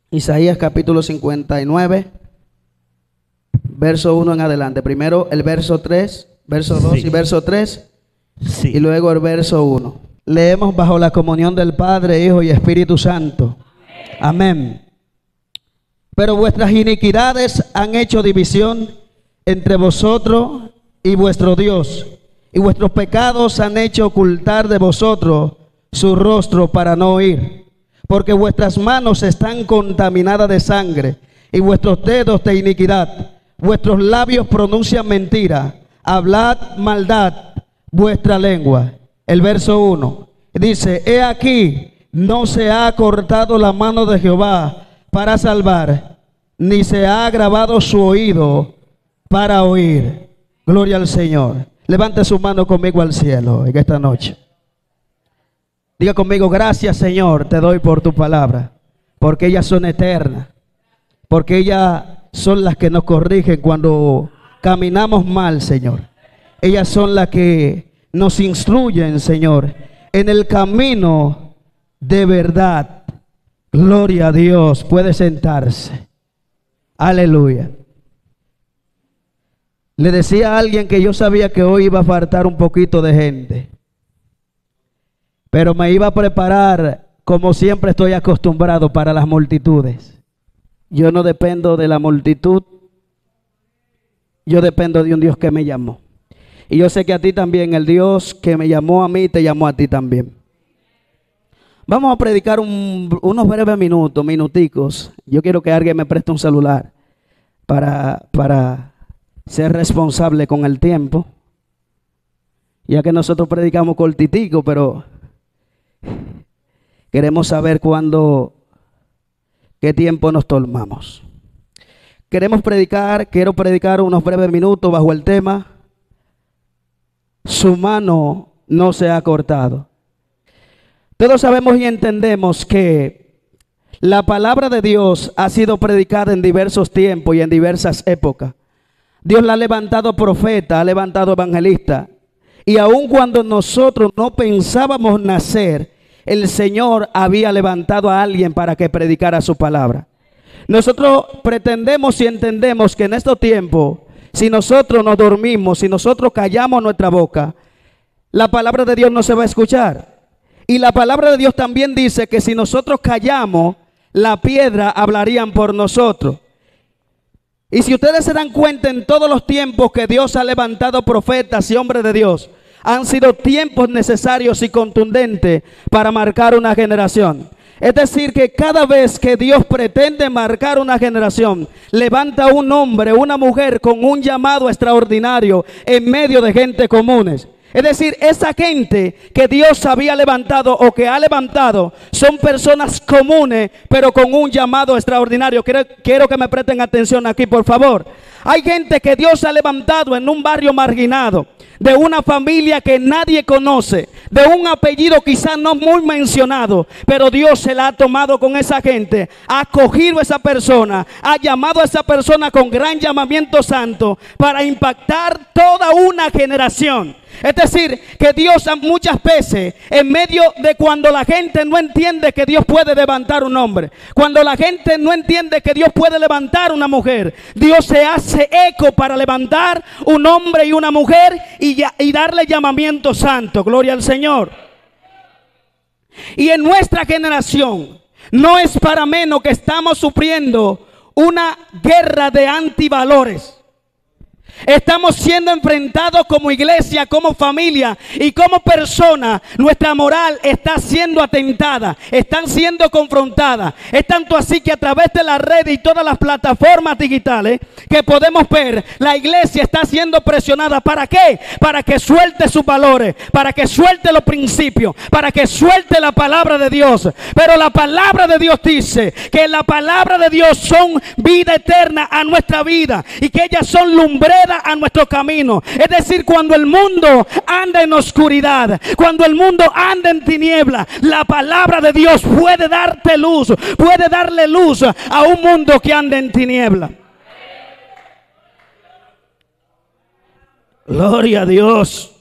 Isaías capítulo 59, verso 1 en adelante. Primero el verso 3, verso 2 y verso 3, y luego el verso 1. Leemos bajo la comunión del Padre, Hijo y Espíritu Santo. Amén. Pero vuestras iniquidades han hecho división entre vosotros y vuestro Dios, y vuestros pecados han hecho ocultar de vosotros su rostro para no oír. Porque vuestras manos están contaminadas de sangre y vuestros dedos de iniquidad. Vuestros labios pronuncian mentira. Hablad maldad vuestra lengua. El verso 1 dice: He aquí, no se ha cortado la mano de Jehová para salvar, ni se ha agravado su oído para oír. Gloria al Señor. Levante su mano conmigo al cielo en esta noche. Diga conmigo: gracias, Señor, te doy por tu palabra, porque ellas son eternas, porque ellas son las que nos corrigen cuando caminamos mal, Señor. Ellas son las que nos instruyen, Señor, en el camino de verdad. Gloria a Dios. Puede sentarse. Aleluya. Le decía a alguien que yo sabía que hoy iba a faltar un poquito de gente, pero me iba a preparar como siempre estoy acostumbrado para las multitudes. Yo no dependo de la multitud, yo dependo de un Dios que me llamó. Y yo sé que a ti también, el Dios que me llamó a mí, te llamó a ti también. Vamos a predicar unos breves minuticos. Yo quiero que alguien me preste un celular para ser responsable con el tiempo. Ya que nosotros predicamos cortitico, pero queremos saber qué tiempo nos tomamos. Quiero predicar unos breves minutos bajo el tema: su mano no se ha cortado. Todos sabemos y entendemos que la palabra de Dios ha sido predicada en diversos tiempos y en diversas épocas. Dios la ha levantado profeta, ha levantado evangelista. Y aun cuando nosotros no pensábamos nacer, el Señor había levantado a alguien para que predicara su palabra. Nosotros pretendemos y entendemos que en estos tiempos, si nosotros nos dormimos, si nosotros callamos nuestra boca, la palabra de Dios no se va a escuchar. Y la palabra de Dios también dice que si nosotros callamos, la piedra hablarían por nosotros. Y si ustedes se dan cuenta, en todos los tiempos que Dios ha levantado profetas y hombres de Dios, han sido tiempos necesarios y contundentes para marcar una generación. Es decir, que cada vez que Dios pretende marcar una generación, levanta un hombre, una mujer con un llamado extraordinario en medio de gente comunes. Es decir, esa gente que Dios había levantado o que ha levantado son personas comunes, pero con un llamado extraordinario. Quiero que me presten atención aquí, por favor. Hay gente que Dios ha levantado en un barrio marginado, de una familia que nadie conoce, de un apellido quizás no muy mencionado, pero Dios se la ha tomado con esa gente, ha acogido a esa persona, ha llamado a esa persona con gran llamamiento santo para impactar toda una generación. Es decir, que Dios muchas veces, en medio de cuando la gente no entiende que Dios puede levantar un hombre, cuando la gente no entiende que Dios puede levantar una mujer, Dios se hace eco para levantar un hombre y una mujer y darle llamamiento santo. Gloria al Señor. Y en nuestra generación no es para menos que estamos sufriendo una guerra de antivalores. Estamos siendo enfrentados como iglesia, como familia y como persona. Nuestra moral está siendo atentada, están siendo confrontadas. Es tanto así que a través de la red y todas las plataformas digitales que podemos ver, la iglesia está siendo presionada. ¿Para qué? Para que suelte sus valores, para que suelte los principios, para que suelte la palabra de Dios. Pero la palabra de Dios dice que la palabra de Dios son vida eterna a nuestra vida y que ellas son lumbreras a nuestro camino. Es decir, cuando el mundo anda en oscuridad, cuando el mundo anda en tiniebla, la palabra de Dios puede darte luz, puede darle luz a un mundo que anda en tiniebla. Gloria a Dios.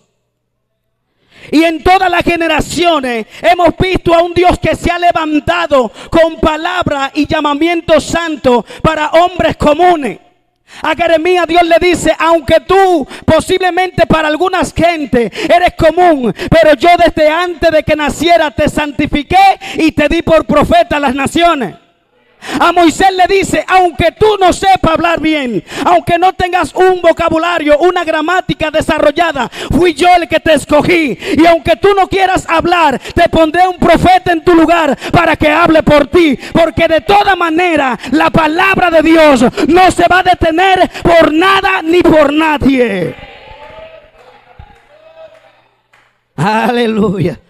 Y en todas las generaciones hemos visto a un Dios que se ha levantado con palabra y llamamiento santo para hombres comunes. A Jeremías Dios le dice: aunque tú posiblemente para algunas gente eres común, pero yo desde antes de que naciera te santifiqué y te di por profeta a las naciones. A Moisés le dice: aunque tú no sepas hablar bien, aunque no tengas un vocabulario, una gramática desarrollada, fui yo el que te escogí. Y aunque tú no quieras hablar, te pondré un profeta en tu lugar para que hable por ti. Porque de toda manera la palabra de Dios no se va a detener por nada ni por nadie. Aleluya.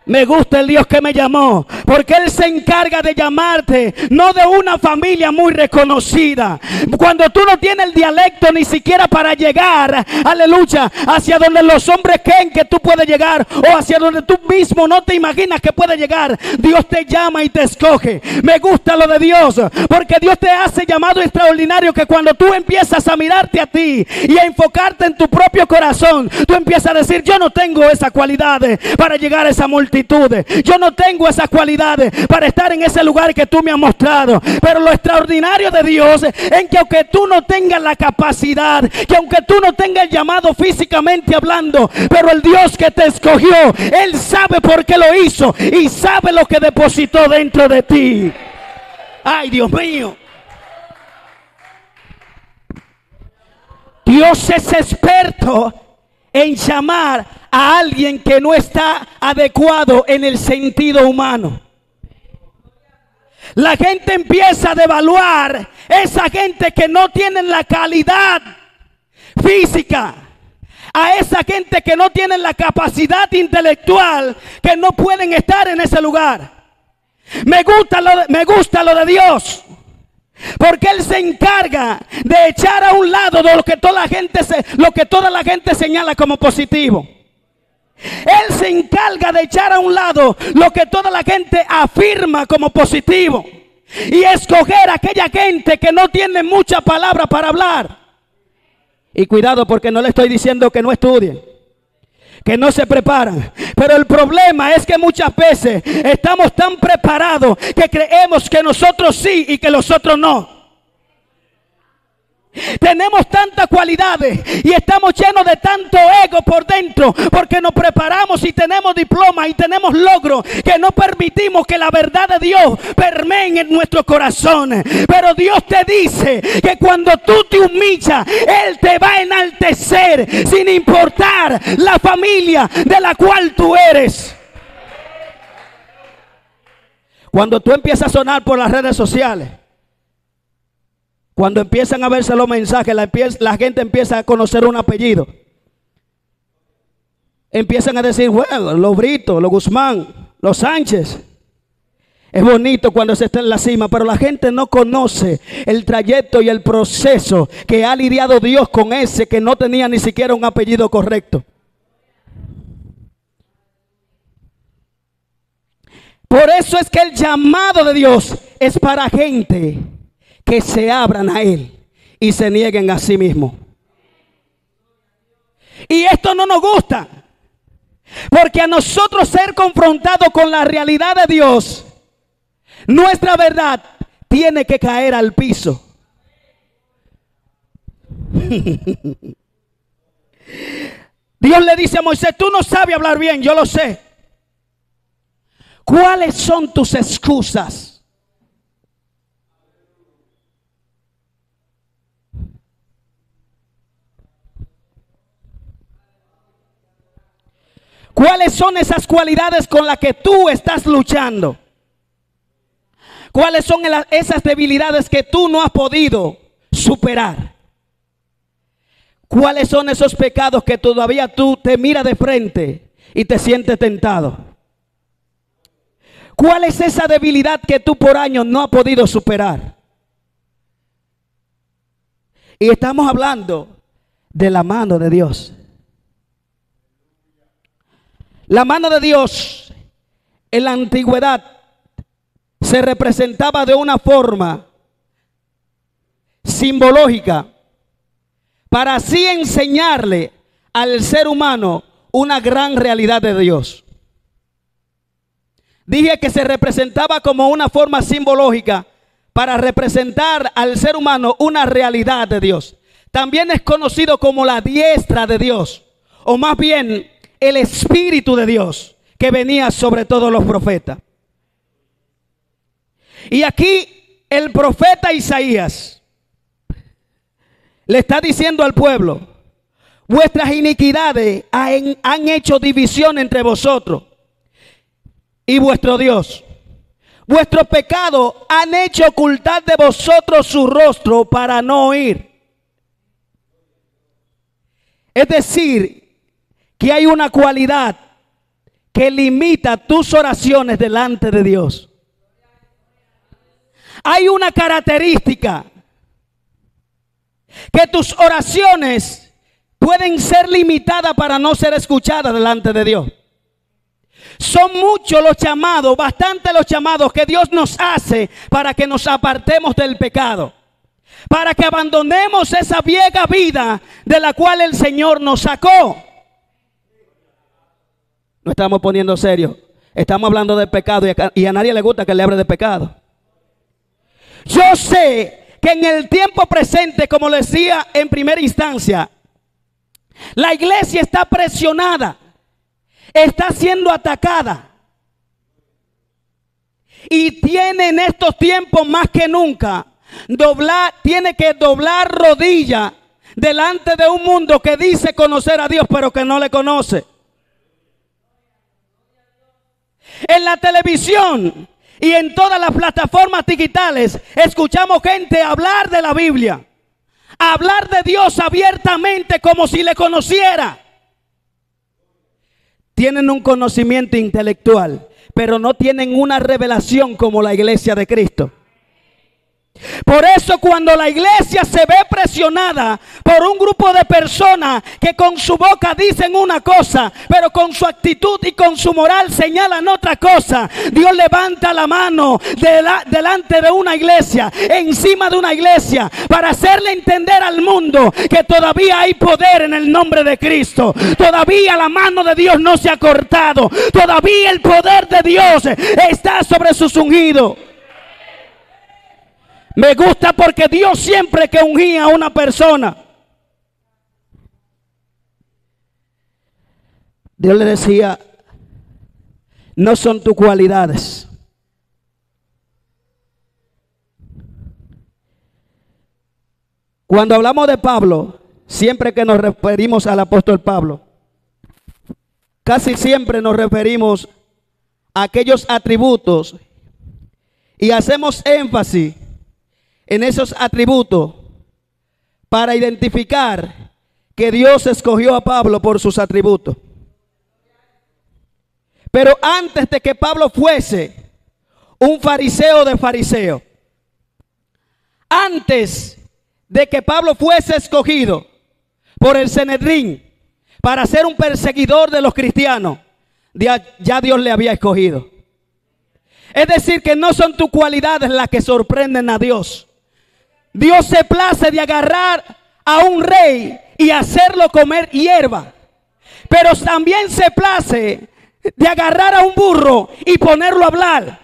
Me gusta el Dios que me llamó, porque Él se encarga de llamarte, no de una familia muy reconocida. Cuando tú no tienes el dialecto ni siquiera para llegar, aleluya, hacia donde los hombres creen que tú puedes llegar, o hacia donde tú mismo no te imaginas que puedes llegar, Dios te llama y te escoge. Me gusta lo de Dios, porque Dios te hace llamado extraordinario, que cuando tú empiezas a mirarte a ti y a enfocarte en tu propio corazón, tú empiezas a decir: yo no tengo esas cualidades para llegar a esa multitud. Yo no tengo esas cualidades para estar en ese lugar que tú me has mostrado. Pero lo extraordinario de Dios es que aunque tú no tengas la capacidad, que aunque tú no tengas el llamado físicamente hablando, pero el Dios que te escogió, Él sabe por qué lo hizo y sabe lo que depositó dentro de ti. Ay, Dios mío. Dios es experto en llamar a alguien que no está adecuado en el sentido humano. La gente empieza a devaluar esa gente que no tiene la calidad física, a esa gente que no tiene la capacidad intelectual, que no pueden estar en ese lugar. Me gusta lo de Dios, porque Él se encarga de echar a un lado de lo que toda la gente señala como positivo. Él se encarga de echar a un lado lo que toda la gente afirma como positivo y escoger a aquella gente que no tiene mucha palabra para hablar. Y cuidado, porque no le estoy diciendo que no estudien, que no se preparan, pero el problema es que muchas veces estamos tan preparados que creemos que nosotros sí y que los otros no. Tenemos tantas cualidades y estamos llenos de tanto ego por dentro, porque nos preparamos y tenemos diplomas y tenemos logros, que no permitimos que la verdad de Dios permee en nuestros corazones. Pero Dios te dice que cuando tú te humillas, Él te va a enaltecer sin importar la familia de la cual tú eres. Cuando tú empiezas a sonar por las redes sociales, cuando empiezan a verse los mensajes, la gente empieza a conocer un apellido. Empiezan a decir: bueno, los Brito, los Guzmán, los Sánchez. Es bonito cuando se está en la cima, pero la gente no conoce el trayecto y el proceso que ha lidiado Dios con ese que no tenía ni siquiera un apellido correcto. Por eso es que el llamado de Dios es para gente que se abran a Él y se nieguen a sí mismos. Y esto no nos gusta, porque a nosotros ser confrontados con la realidad de Dios, nuestra verdad tiene que caer al piso. Dios le dice a Moisés: tú no sabes hablar bien, yo lo sé. ¿Cuáles son tus excusas? ¿Cuáles son esas cualidades con las que tú estás luchando? ¿Cuáles son esas debilidades que tú no has podido superar? ¿Cuáles son esos pecados que todavía tú te miras de frente y te sientes tentado? ¿Cuál es esa debilidad que tú por años no has podido superar? Y estamos hablando de la mano de Dios. La mano de Dios en la antigüedad se representaba de una forma simbológica para así enseñarle al ser humano una gran realidad de Dios. Dije que se representaba como una forma simbológica para representar al ser humano una realidad de Dios. También es conocido como la diestra de Dios, o más bien el Espíritu de Dios que venía sobre todos los profetas. Y aquí el profeta Isaías le está diciendo al pueblo: vuestras iniquidades han hecho división entre vosotros y vuestro Dios. Vuestros pecados han hecho ocultar de vosotros su rostro para no oír. Es decir, que hay una cualidad que limita tus oraciones delante de Dios. Hay una característica que tus oraciones pueden ser limitadas para no ser escuchadas delante de Dios. Son muchos los llamados, bastante los llamados que Dios nos hace para que nos apartemos del pecado, para que abandonemos esa vieja vida de la cual el Señor nos sacó. No estamos poniendo serio, estamos hablando de pecado y a nadie le gusta que le hable de pecado. Yo sé que en el tiempo presente, como le decía en primera instancia, la iglesia está presionada, está siendo atacada y tiene en estos tiempos más que nunca tiene que doblar rodilla delante de un mundo que dice conocer a Dios pero que no le conoce. En la televisión y en todas las plataformas digitales escuchamos gente hablar de la Biblia, hablar de Dios abiertamente como si le conociera. Tienen un conocimiento intelectual, pero no tienen una revelación como la iglesia de Cristo. Por eso cuando la iglesia se ve presionada por un grupo de personas que con su boca dicen una cosa, pero con su actitud y con su moral señalan otra cosa, Dios levanta la mano delante de una iglesia, encima de una iglesia, para hacerle entender al mundo que todavía hay poder en el nombre de Cristo. Todavía la mano de Dios no se ha cortado. Todavía el poder de Dios está sobre sus ungidos. Me gusta porque Dios siempre que ungía a una persona, Dios le decía: no son tus cualidades. Cuando hablamos de Pablo, siempre que nos referimos al apóstol Pablo, casi siempre nos referimos a aquellos atributos y hacemos énfasis en esos atributos para identificar que Dios escogió a Pablo por sus atributos. Pero antes de que Pablo fuese un fariseo de fariseos, antes de que Pablo fuese escogido por el Sanedrín para ser un perseguidor de los cristianos, ya Dios le había escogido. Es decir, que no son tus cualidades las que sorprenden a Dios. Dios se place de agarrar a un rey y hacerlo comer hierba, pero también se place de agarrar a un burro y ponerlo a hablar.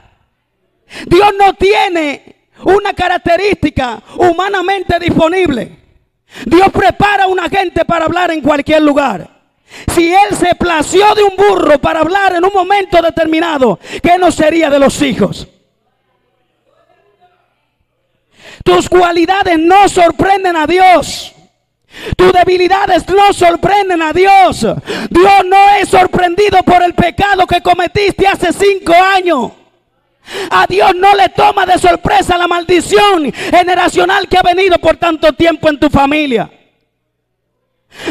Dios no tiene una característica humanamente disponible. Dios prepara a una gente para hablar en cualquier lugar. Si Él se plació de un burro para hablar en un momento determinado, ¿qué no sería de los hijos? Tus cualidades no sorprenden a Dios. Tus debilidades no sorprenden a Dios. Dios no es sorprendido por el pecado que cometiste hace 5 años. A Dios no le toma de sorpresa la maldición generacional que ha venido por tanto tiempo en tu familia.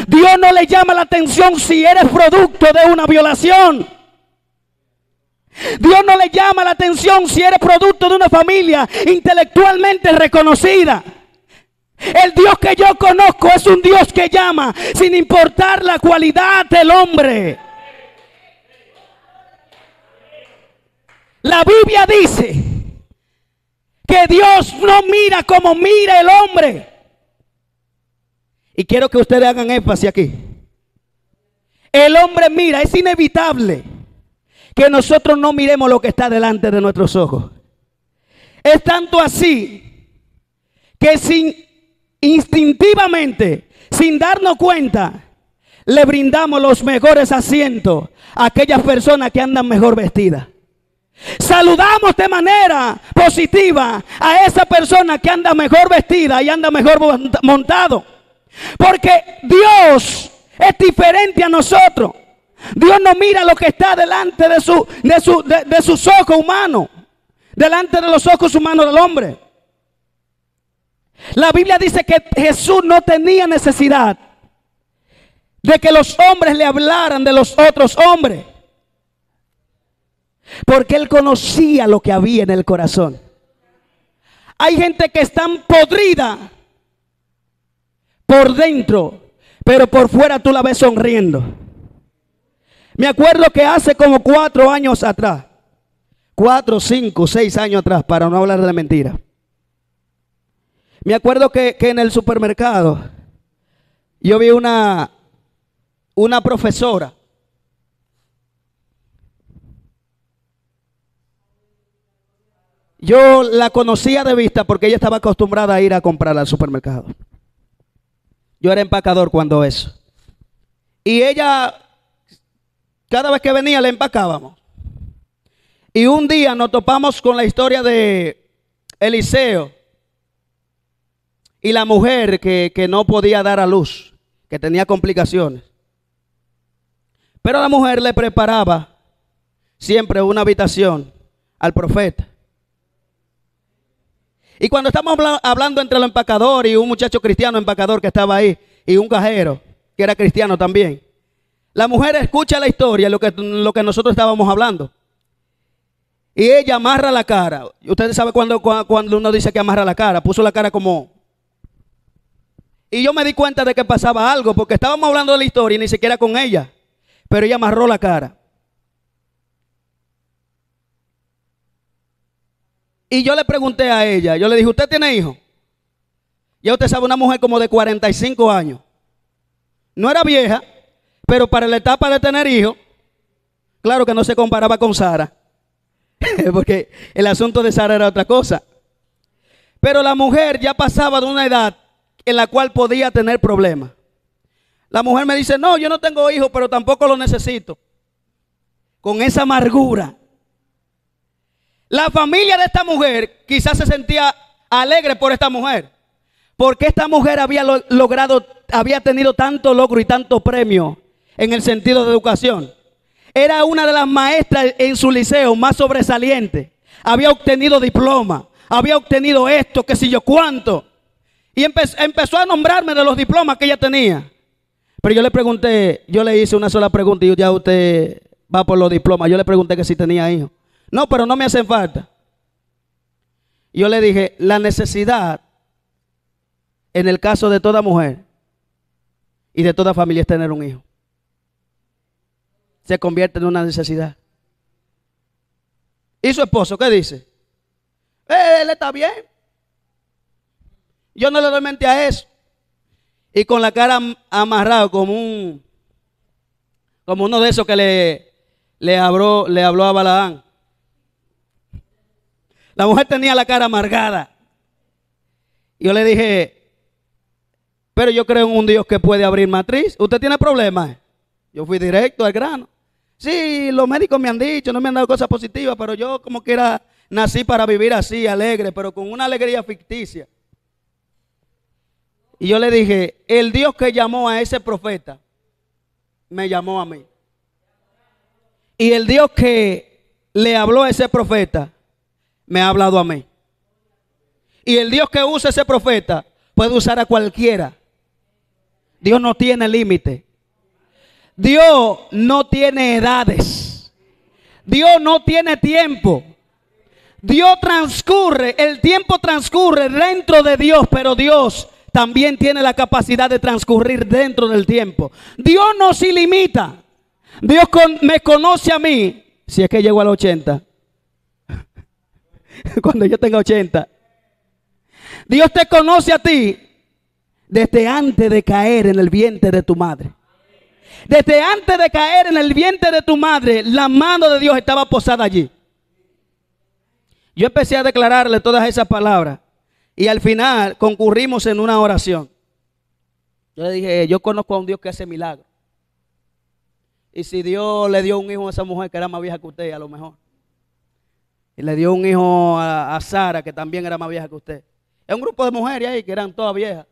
Dios no le llama la atención si eres producto de una violación. Dios no le llama la atención si eres producto de una familia intelectualmente reconocida. El Dios que yo conozco es un Dios que llama sin importar la cualidad del hombre. La Biblia dice que Dios no mira como mira el hombre. Y quiero que ustedes hagan énfasis aquí. El hombre mira, es inevitable que nosotros no miremos lo que está delante de nuestros ojos. Es tanto así que instintivamente, sin darnos cuenta, le brindamos los mejores asientos a aquellas personas que andan mejor vestidas. Saludamos de manera positiva a esa persona que anda mejor vestida y anda mejor montado. Porque Dios es diferente a nosotros. Dios no mira lo que está delante de sus ojos humanos, delante de los ojos humanos del hombre. La Biblia dice que Jesús no tenía necesidad de que los hombres le hablaran de los otros hombres, porque Él conocía lo que había en el corazón. Hay gente que está podrida por dentro, pero por fuera tú la ves sonriendo. Me acuerdo que hace como 4 años atrás, 4, 5, 6 años atrás, para no hablar de mentira. Me acuerdo que en el supermercado yo vi una profesora. Yo la conocía de vista porque ella estaba acostumbrada a ir a comprar al supermercado. Yo era empacador cuando eso. Y ella, cada vez que venía, le empacábamos. Y un día nos topamos con la historia de Eliseo y la mujer que no podía dar a luz, que tenía complicaciones. Pero la mujer le preparaba siempre una habitación al profeta. Y cuando estamos hablando entre los empacadores y un muchacho cristiano empacador que estaba ahí y un cajero que era cristiano también, la mujer escucha la historia, lo que nosotros estábamos hablando. Y ella amarra la cara. Ustedes saben cuando uno dice que amarra la cara, puso la cara como... Y yo me di cuenta de que pasaba algo porque estábamos hablando de la historia y ni siquiera con ella. Pero ella amarró la cara. Y yo le pregunté a ella, yo le dije, ¿usted tiene hijos? Ya usted sabe, una mujer como de 45 años. No era vieja, pero para la etapa de tener hijos, claro que no se comparaba con Sara. Porque el asunto de Sara era otra cosa. Pero la mujer ya pasaba de una edad en la cual podía tener problemas. La mujer me dice, no, yo no tengo hijos, pero tampoco lo necesito. Con esa amargura. La familia de esta mujer quizás se sentía alegre por esta mujer, porque esta mujer había tenido tanto logro y tanto premio en el sentido de educación. Era una de las maestras en su liceo más sobresaliente. Había obtenido diploma, había obtenido esto, qué sé yo cuánto. Y empezó a nombrarme de los diplomas que ella tenía. Pero yo le pregunté, yo le hice una sola pregunta y ya usted va por los diplomas. Yo le pregunté que si tenía hijos. No, pero no me hacen falta. Yo le dije, la necesidad en el caso de toda mujer y de toda familia es tener un hijo. Se convierte en una necesidad. ¿Y su esposo qué dice? Él está bien. Yo no le doy mente a eso. Y con la cara amarrada como uno de esos que le habló a Balaán. La mujer tenía la cara amargada. Yo le dije, pero yo creo en un Dios que puede abrir matriz. ¿Usted tiene problemas? Yo fui directo al grano. Sí, los médicos me han dicho, no me han dado cosas positivas, pero yo como quiera nací para vivir así, alegre, pero con una alegría ficticia. Y yo le dije, el Dios que llamó a ese profeta, me llamó a mí. Y el Dios que le habló a ese profeta, me ha hablado a mí. Y el Dios que usa a ese profeta, puede usar a cualquiera. Dios no tiene límite. Dios no tiene edades. Dios no tiene tiempo. Dios transcurre, el tiempo transcurre dentro de Dios, pero Dios también tiene la capacidad de transcurrir dentro del tiempo. Dios no se limita. Dios me conoce a mí, si es que llego a los 80. Cuando yo tenga 80. Dios te conoce a ti desde antes de caer en el vientre de tu madre. Desde antes de caer en el vientre de tu madre, la mano de Dios estaba posada allí. Yo empecé a declararle todas esas palabras y al final concurrimos en una oración. Yo le dije, yo conozco a un Dios que hace milagros. Y si Dios le dio un hijo a esa mujer que era más vieja que usted, a lo mejor. Y le dio un hijo a Sara, que también era más vieja que usted. Es un grupo de mujeres ahí que eran todas viejas,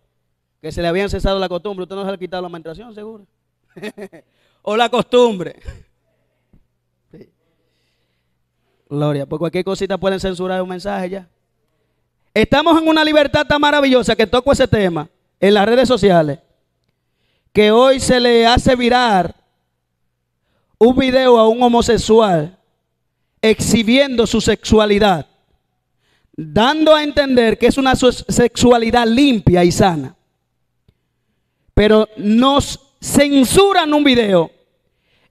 que se le habían cesado la costumbre. Usted no se le ha quitado la menstruación, seguro. O la costumbre. Sí. Gloria, por cualquier cosita pueden censurar un mensaje ya. Estamos en una libertad tan maravillosa que toco ese tema en las redes sociales, que hoy se le hace viral un video a un homosexual exhibiendo su sexualidad, dando a entender que es una sexualidad limpia y sana. Pero nos censuran un video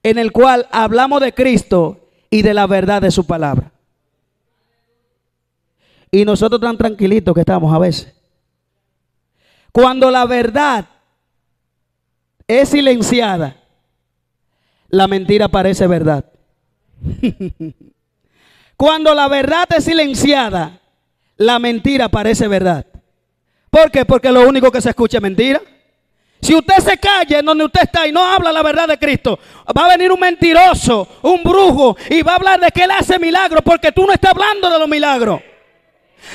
en el cual hablamos de Cristo y de la verdad de su palabra. Y nosotros tan tranquilitos que estamos a veces. Cuando la verdad es silenciada, la mentira parece verdad. Cuando la verdad es silenciada, la mentira parece verdad. ¿Por qué? Porque lo único que se escucha es mentira. Si usted se calla en donde usted está y no habla la verdad de Cristo, va a venir un mentiroso, un brujo, y va a hablar de que él hace milagros, porque tú no estás hablando de los milagros.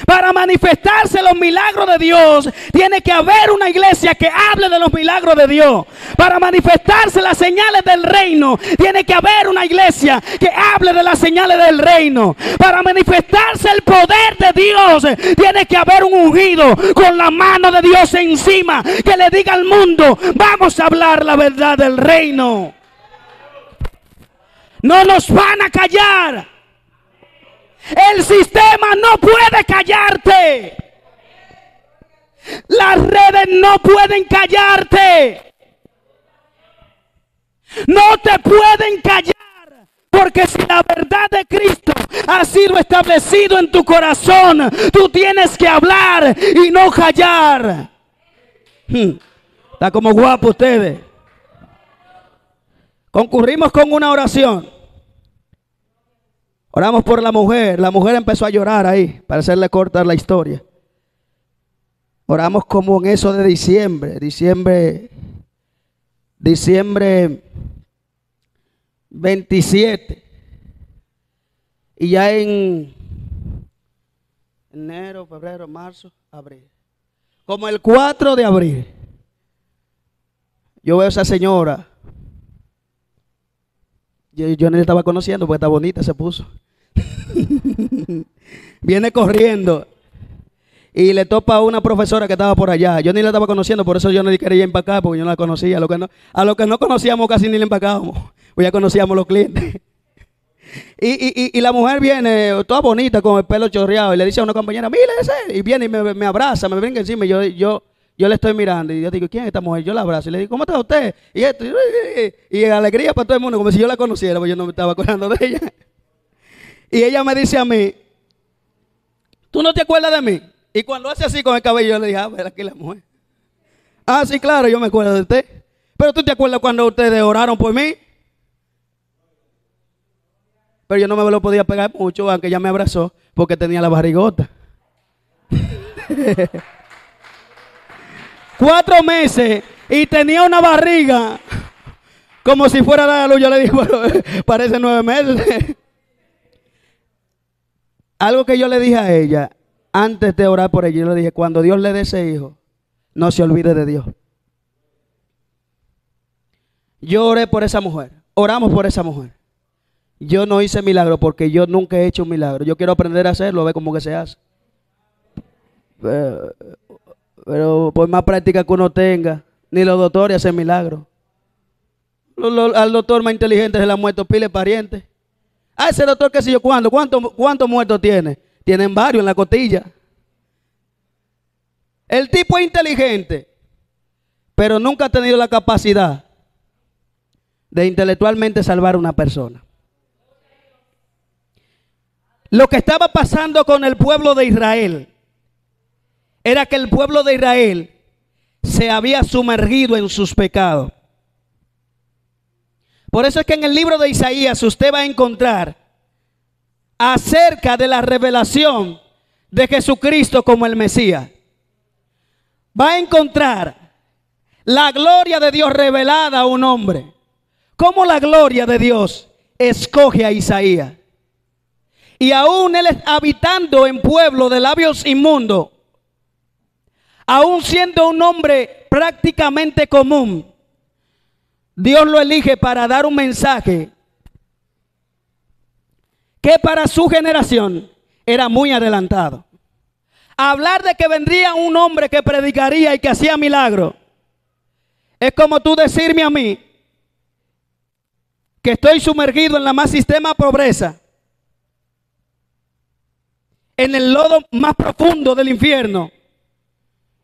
Para manifestarse los milagros de Dios, tiene que haber una iglesia que hable de los milagros de Dios. Para manifestarse las señales del reino, tiene que haber una iglesia que hable de las señales del reino. Para manifestarse el poder de Dios, tiene que haber un ungido con la mano de Dios encima, que le diga al mundo, vamos a hablar la verdad del reino. No nos van a callar. El sistema no puede callarte. Las redes no pueden callarte. No te pueden callar. Porque si la verdad de Cristo ha sido establecido en tu corazón, tú tienes que hablar y no callar. Está como guapo ustedes. Concurrimos con una oración. Oramos por la mujer empezó a llorar ahí, para hacerle corta la historia. Oramos como en eso de diciembre 27. Y ya en enero, febrero, marzo, abril. Como el 4 de abril, yo veo a esa señora. Yo no la estaba conociendo porque está bonita, se puso. Viene corriendo y le topa a una profesora que estaba por allá. Yo ni la estaba conociendo, por eso yo no quería empacar, porque yo no la conocía. A lo que no conocíamos casi ni le empacábamos, pues ya conocíamos los clientes. Y la mujer viene toda bonita con el pelo chorreado y le dice a una compañera, mire ese, y viene y me abraza, me brinca encima, y yo le estoy mirando y yo digo, ¿quién es esta mujer? Yo la abrazo y le digo, ¿cómo está usted? Y esto, y alegría para todo el mundo, como si yo la conociera, porque yo no me estaba acordando de ella. Y ella me dice a mí, ¿tú no te acuerdas de mí? Y cuando hace así con el cabello, yo le dije, ver aquí la mujer. Ah, sí, claro, yo me acuerdo de usted. Pero ¿tú te acuerdas cuando ustedes oraron por mí? Pero yo no me lo podía pegar mucho, aunque ella me abrazó, porque tenía la barrigota. 4 meses y tenía una barriga como si fuera la luz. Yo le dije, bueno, parece 9 meses. Algo que yo le dije a ella antes de orar por ella, yo le dije, cuando Dios le dé ese hijo, no se olvide de Dios. Yo oré por esa mujer, oramos por esa mujer. Yo no hice milagro porque yo nunca he hecho un milagro. Yo quiero aprender a hacerlo, a ver cómo que se hace. Pero por más práctica que uno tenga, ni los doctores hacen milagros. Al doctor más inteligente se le ha muerto pile de parientes. Ah, ese doctor qué sé yo ¿cuántos muertos tiene? Tienen varios en la costilla. El tipo es inteligente, pero nunca ha tenido la capacidad de intelectualmente salvar a una persona. Lo que estaba pasando con el pueblo de Israel era que el pueblo de Israel se había sumergido en sus pecados. Por eso es que en el libro de Isaías usted va a encontrar acerca de la revelación de Jesucristo como el Mesías. Va a encontrar la gloria de Dios revelada a un hombre. Cómo la gloria de Dios escoge a Isaías. Y aún él habitando en pueblo de labios inmundos, aún siendo un hombre prácticamente común, Dios lo elige para dar un mensaje que para su generación era muy adelantado. Hablar de que vendría un hombre que predicaría y que hacía milagros, es como tú decirme a mí que estoy sumergido en la más extrema pobreza, en el lodo más profundo del infierno,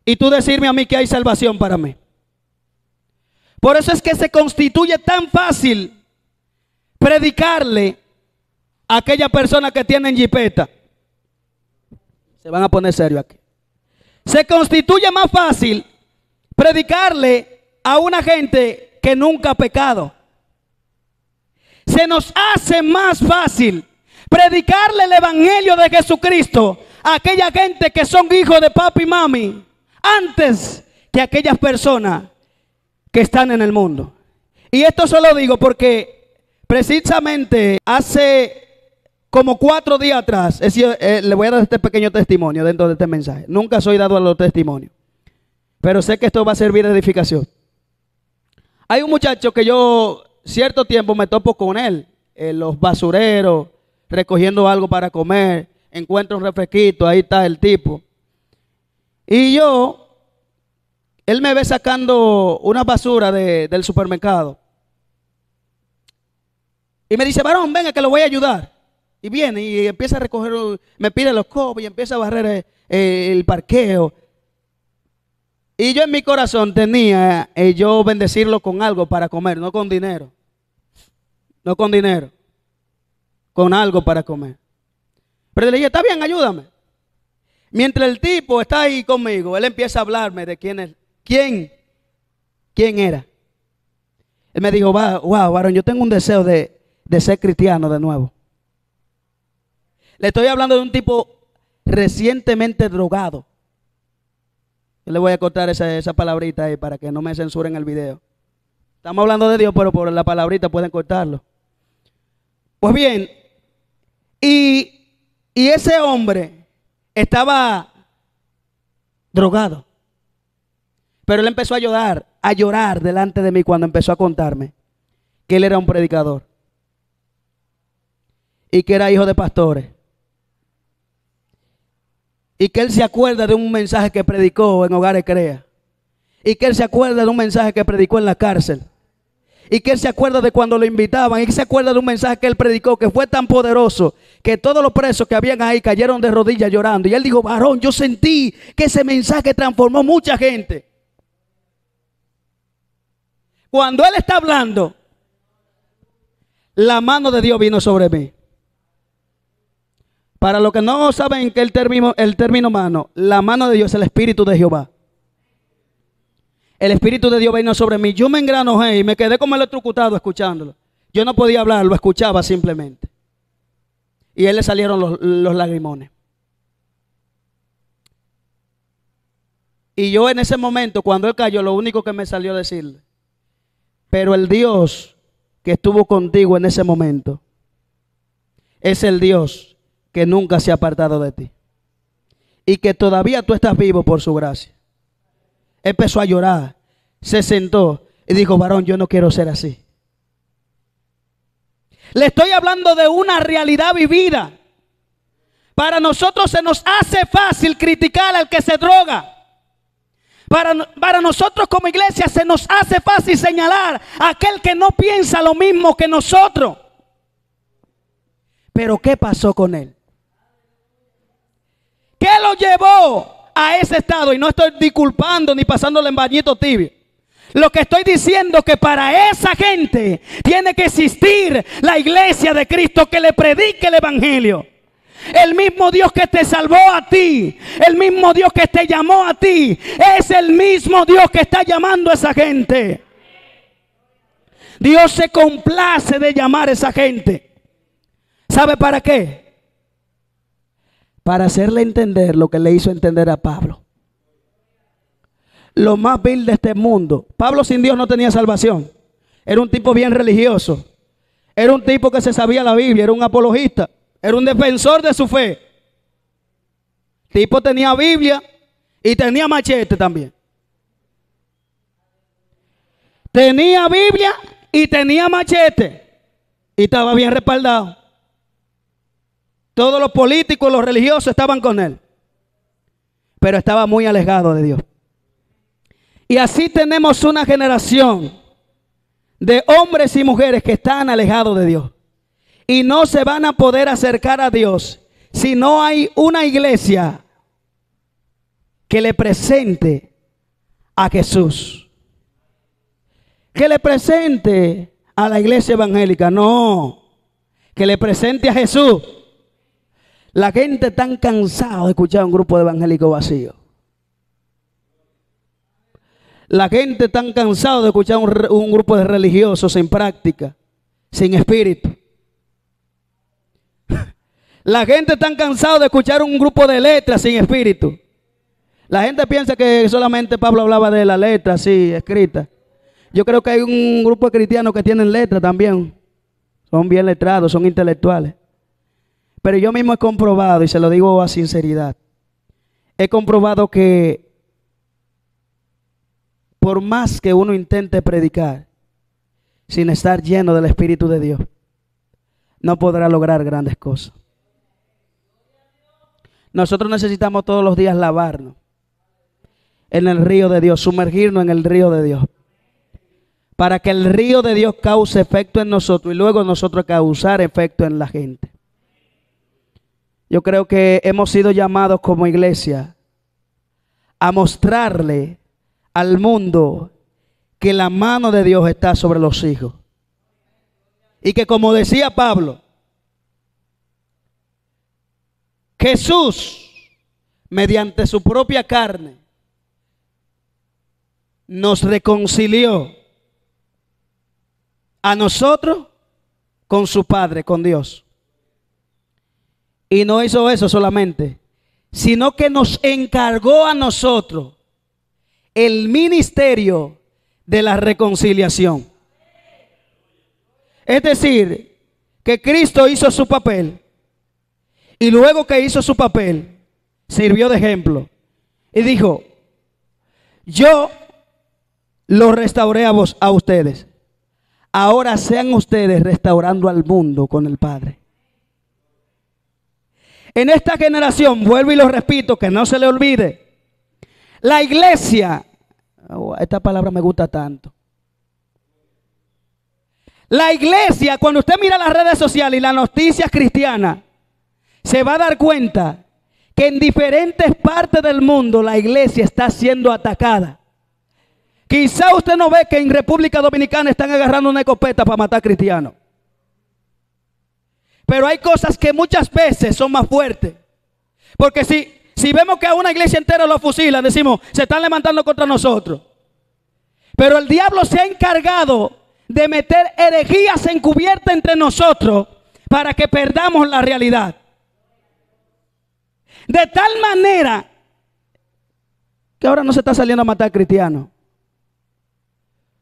y tú decirme a mí que hay salvación para mí. Por eso es que se constituye tan fácil predicarle a aquella persona que tiene jipeta. Se van a poner serio aquí. Se constituye más fácil predicarle a una gente que nunca ha pecado. Se nos hace más fácil predicarle el evangelio de Jesucristo a aquella gente que son hijos de papi y mami, antes que a aquellas personas que están en el mundo. Y esto se lo digo porque precisamente hace como 4 días atrás, le voy a dar este pequeño testimonio dentro de este mensaje. Nunca soy dado a los testimonios, pero sé que esto va a servir de edificación. Hay un muchacho que yo cierto tiempo me topo con él en los basureros, recogiendo algo para comer, encuentro un refresquito, ahí está el tipo. Y él me ve sacando una basura del supermercado. Y me dice, varón, venga que lo voy a ayudar. Y viene y empieza a recoger, me pide los cobos y empieza a barrer el parqueo. Y yo en mi corazón tenía yo bendecirlo con algo para comer, no con dinero. No con dinero. Con algo para comer. Pero le dije, está bien, ayúdame. Mientras el tipo está ahí conmigo, él empieza a hablarme de quién era. Él me dijo, wow, varón, yo tengo un deseo de ser cristiano de nuevo. Le estoy hablando de un tipo recientemente drogado. Yo le voy a cortar esa palabrita ahí para que no me censuren el video. Estamos hablando de Dios, pero por la palabrita pueden cortarlo. Pues bien, y ese hombre estaba drogado. Pero él empezó a llorar delante de mí cuando empezó a contarme que él era un predicador y que era hijo de pastores y que él se acuerda de un mensaje que predicó en Hogares Crea y que él se acuerda de un mensaje que predicó en la cárcel y que él se acuerda de cuando lo invitaban y que se acuerda de un mensaje que él predicó que fue tan poderoso que todos los presos que habían ahí cayeron de rodillas llorando. Y él dijo, varón, yo sentí que ese mensaje transformó mucha gente. Cuando él está hablando, la mano de Dios vino sobre mí. Para los que no saben que el término mano, la mano de Dios es el Espíritu de Jehová. El Espíritu de Dios vino sobre mí. Yo me engranojé y me quedé como electrocutado escuchándolo. Yo no podía hablar, lo escuchaba simplemente. Y a él le salieron los lagrimones. Y yo en ese momento, cuando él cayó, lo único que me salió a decirle, pero el Dios que estuvo contigo en ese momento es el Dios que nunca se ha apartado de ti y que todavía tú estás vivo por su gracia. Empezó a llorar, se sentó y dijo, varón, yo no quiero ser así. Le estoy hablando de una realidad vivida. Para nosotros se nos hace fácil criticar al que se droga. Para nosotros como iglesia se nos hace fácil señalar a aquel que no piensa lo mismo que nosotros. Pero ¿qué pasó con él? ¿Qué lo llevó a ese estado? Y no estoy disculpando ni pasándole en bañito tibio. Lo que estoy diciendo es que para esa gente tiene que existir la iglesia de Cristo que le predique el evangelio. El mismo Dios que te salvó a ti, el mismo Dios que te llamó a ti, es el mismo Dios que está llamando a esa gente. Dios se complace de llamar a esa gente. ¿Sabe para qué? Para hacerle entender lo que le hizo entender a Pablo. Lo más vil de este mundo. Pablo sin Dios no tenía salvación. Era un tipo bien religioso. Era un tipo que se sabía la Biblia. Era un apologista. Era un defensor de su fe. El tipo tenía Biblia y tenía machete también. Tenía Biblia y tenía machete. Y estaba bien respaldado. Todos los políticos, los religiosos estaban con él. Pero estaba muy alejado de Dios. Y así tenemos una generación de hombres y mujeres que están alejados de Dios. Y no se van a poder acercar a Dios si no hay una iglesia que le presente a Jesús. Que le presente a la iglesia evangélica. No, que le presente a Jesús. La gente está cansada de escuchar un grupo de evangélicos vacíos. La gente está cansada de escuchar un grupo de religiosos sin práctica, sin espíritu. La gente está cansada de escuchar un grupo de letras sin espíritu. La gente piensa que solamente Pablo hablaba de la letra así, escrita. Yo creo que hay un grupo de cristianos que tienen letras también. Son bien letrados, son intelectuales. Pero yo mismo he comprobado, y se lo digo a sinceridad, he comprobado que por más que uno intente predicar sin estar lleno del Espíritu de Dios, no podrá lograr grandes cosas. Nosotros necesitamos todos los días lavarnos en el río de Dios, sumergirnos en el río de Dios, para que el río de Dios cause efecto en nosotros y luego nosotros causar efecto en la gente. Yo creo que hemos sido llamados como iglesia a mostrarle al mundo que la mano de Dios está sobre los hijos. Y que, como decía Pablo, Jesús, mediante su propia carne, nos reconcilió a nosotros con su Padre, con Dios. Y no hizo eso solamente, sino que nos encargó a nosotros el ministerio de la reconciliación. Es decir, que Cristo hizo su papel y luego que hizo su papel, sirvió de ejemplo y dijo: yo lo restauré a ustedes. Ahora sean ustedes restaurando al mundo con el Padre. En esta generación, vuelvo y lo repito, que no se le olvide, la iglesia, esta palabra me gusta tanto. La iglesia, cuando usted mira las redes sociales y las noticias cristianas, se va a dar cuenta que en diferentes partes del mundo la iglesia está siendo atacada. Quizá usted no ve que en República Dominicana están agarrando una escopeta para matar cristianos. Pero hay cosas que muchas veces son más fuertes. Porque si vemos que a una iglesia entera lo fusilan, decimos, se están levantando contra nosotros. Pero el diablo se ha encargado de meter herejías encubiertas entre nosotros para que perdamos la realidad. De tal manera que ahora no se está saliendo a matar cristianos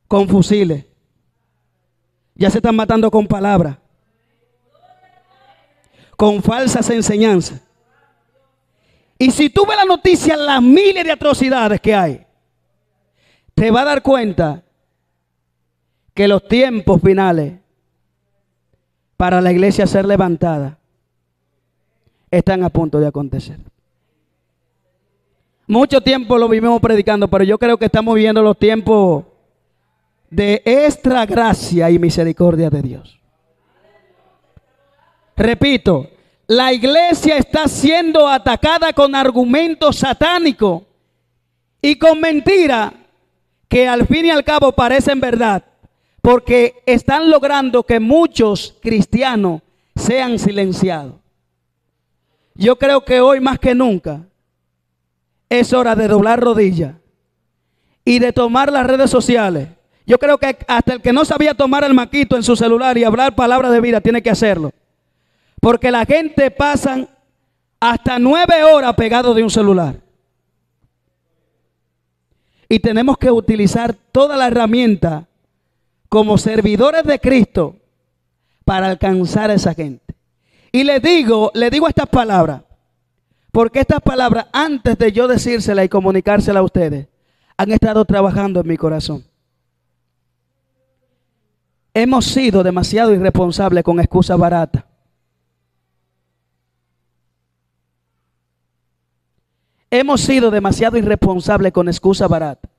con fusiles. Ya se están matando con palabras, con falsas enseñanzas. Y si tú ves la noticia, las miles de atrocidades que hay, te vas a dar cuenta que los tiempos finales para la iglesia ser levantada están a punto de acontecer. Mucho tiempo lo vivimos predicando, pero yo creo que estamos viviendo los tiempos de extra gracia y misericordia de Dios. Repito, la iglesia está siendo atacada con argumentos satánicos y con mentiras que al fin y al cabo parecen verdad, porque están logrando que muchos cristianos sean silenciados. Yo creo que hoy más que nunca es hora de doblar rodillas y de tomar las redes sociales Yo creo que hasta el que no sabía tomar el maquito en su celular y hablar palabras de vida tiene que hacerlo. Porque la gente pasa hasta 9 horas pegado de un celular. Y tenemos que utilizar toda la herramienta como servidores de Cristo para alcanzar a esa gente. Y le digo estas palabras, porque estas palabras, antes de yo decírselas y comunicárselas a ustedes, han estado trabajando en mi corazón. Hemos sido demasiado irresponsables con excusas baratas. Hemos sido demasiado irresponsables con excusas baratas.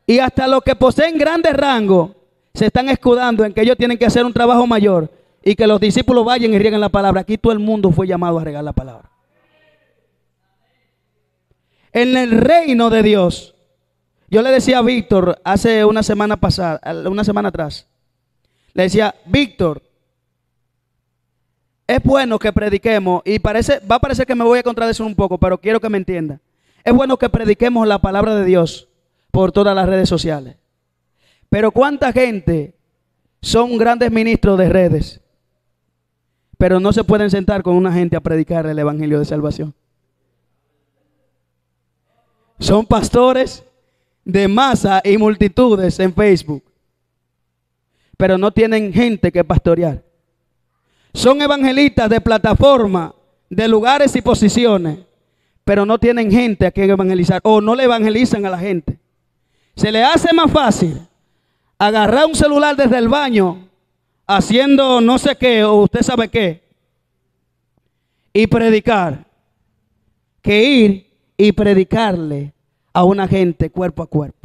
Y hasta los que poseen grandes rangos se están escudando en que ellos tienen que hacer un trabajo mayor y que los discípulos vayan y rieguen la palabra. Aquí todo el mundo fue llamado a regar la palabra. En el reino de Dios, yo le decía a Víctor hace una semana atrás, le decía, Víctor, es bueno que prediquemos, y va a parecer que me voy a contradecir un poco, pero quiero que me entienda. Es bueno que prediquemos la palabra de Dios por todas las redes sociales. Pero ¿cuánta gente son grandes ministros de redes, pero no se pueden sentar con una gente a predicar el evangelio de salvación? Son pastores de masa y multitudes en Facebook, pero no tienen gente que pastorear. Son evangelistas de plataforma, de lugares y posiciones, pero no tienen gente a quien evangelizar, o no le evangelizan a la gente. Se le hace más fácil agarrar un celular desde el baño, haciendo no sé qué, o usted sabe qué, y predicar, que ir y predicarle a una gente cuerpo a cuerpo.